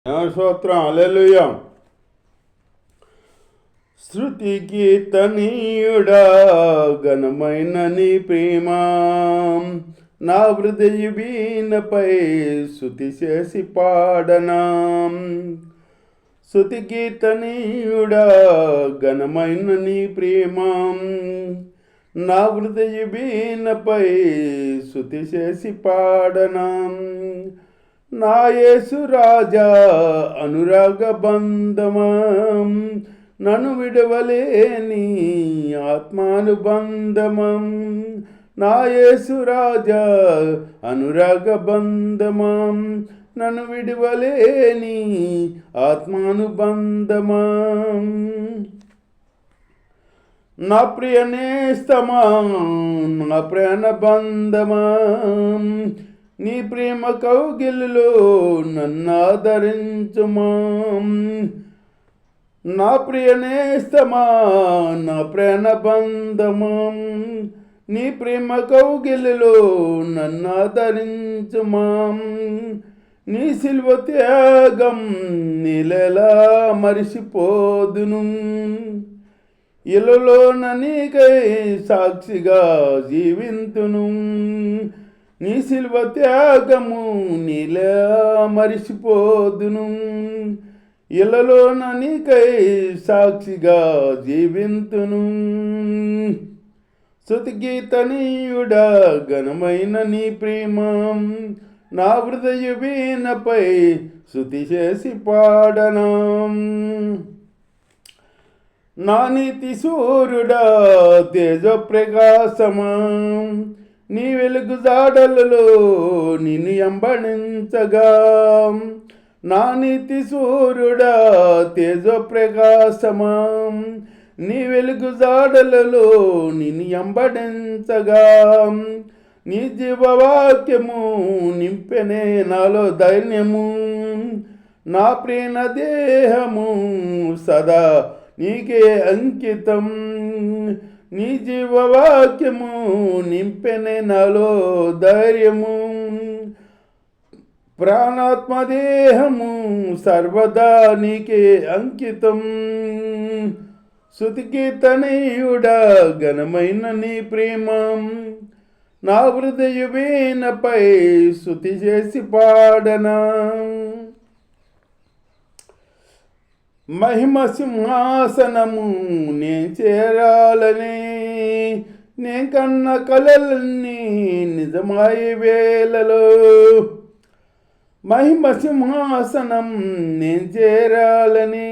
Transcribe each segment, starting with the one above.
స్తోత్రం హల్లెలూయా. శృతి కీర్తనీయుడా ఘనమైన నీ ప్రేమ నా హృదయ వీణపై శృతి చేసి పాడనా. శృతి కీర్తనీయుడా ఘనమైన నీ ప్రేమ నా హృదయ వీణపై శృతి చేసి పాడనా. నా యేసు రాజా అనురాగ బంధమా నన్ను విడవలేని ఆత్మానుబంధమం. నా యేసు రాజా అనురాగ బంధమం నన్ను విడవలేని ఆత్మానుబంధమం. నా ప్రియ నేస్తమా నా ప్రాణ బంధమా నీ ప్రేమ కౌగిలిలో నన్ను ఆదరించుమా. నా ప్రియ నేస్తమా నా ప్రాణ బంధమా నీ ప్రేమ కౌగిలిలో నన్ను ఆదరించుమా. నీ సిల్వ త్యాగం నీలెలా మరిసిపోదును. ఇలలో నీకై సాక్షిగా జీవింతును. నీ సిల్వ త్యాగము నీలా మరిసిపోదును. ఇలలో నీకై సాక్షిగా జీవింతును. స్తుతి కీర్తనీయుడా ఘనమైన నీ ప్రేమ నా హృదయ వీణపై స్తుతి చేసి పాడనా. నా నీతి సూర్యుడా తేజ ప్రకాశమా నీ వెలుగు జాడలలో నిన్ను ఎంబడించగా. నా నీతి సూర్యుడా తేజ ప్రకాశమా నీ వెలుగు జాడలలో నిన్ను ఎంబడించగా. నీ జీవవాక్యము నింపెనే నాలో ధైర్యము. నా ప్రేమ దేహము సదా నీకే అంకితం. నీ జీవవాక్యము నింపెనే నాలో ధైర్యము. ప్రాణాత్మదేహము సర్వదా నీకే అంకితం. స్తుతి కీర్తనీయుడా ఘనమైన నీ ప్రేమ నా హృదయ వీణపై స్తుతి చేసి పాడనా. మహిమ సింహాసనము నే చేరాలని నే కన్న కలలన్నీ నిజమాయి వేళలో. మహిమ సింహాసనం నే చేరాలని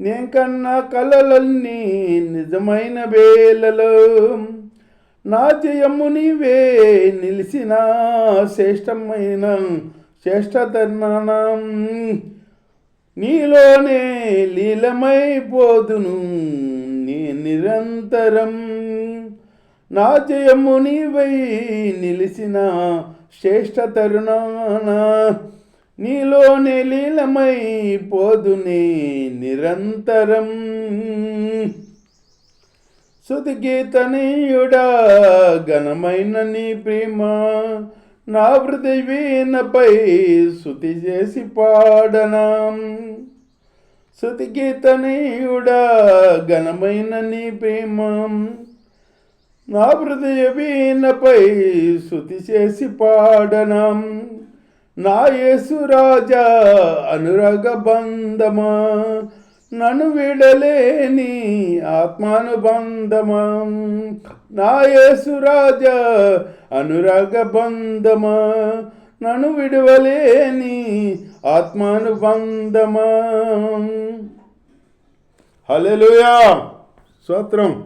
నే కన్న కలలన్నీ నిజమైన వేళలో. నా జయము నీవే నిలిసిన శ్రేష్టమైన శ్రేష్టతనం. నీలోనే లీలమైపోదును నీ నిరంతరం. నా జయము నీవై నిలిసిన శ్రేష్ఠ తరుణాన నీలోనే లీలమైపోదునే నిరంతరం. స్తుతి కీర్తనీయుడా ఘనమైన నీ ప్రేమ నా హృదయ వీణపై స్తుతి చేసి పాడనా. స్తుతి కీర్తనీయుడా ఘనమైన నీ ప్రేమ నా హృదయ వీణపై స్తుతి చేసి పాడనా. నా యేసు రాజా అనురాగ బంధమా నన్ను విడలేని ఆత్మానుబంధమా. నా యేసు రాజా అనురాగ బంధమా నన్ను విడవలేని ఆత్మానుబంధమా. హల్లెలూయా. స్తోత్రం.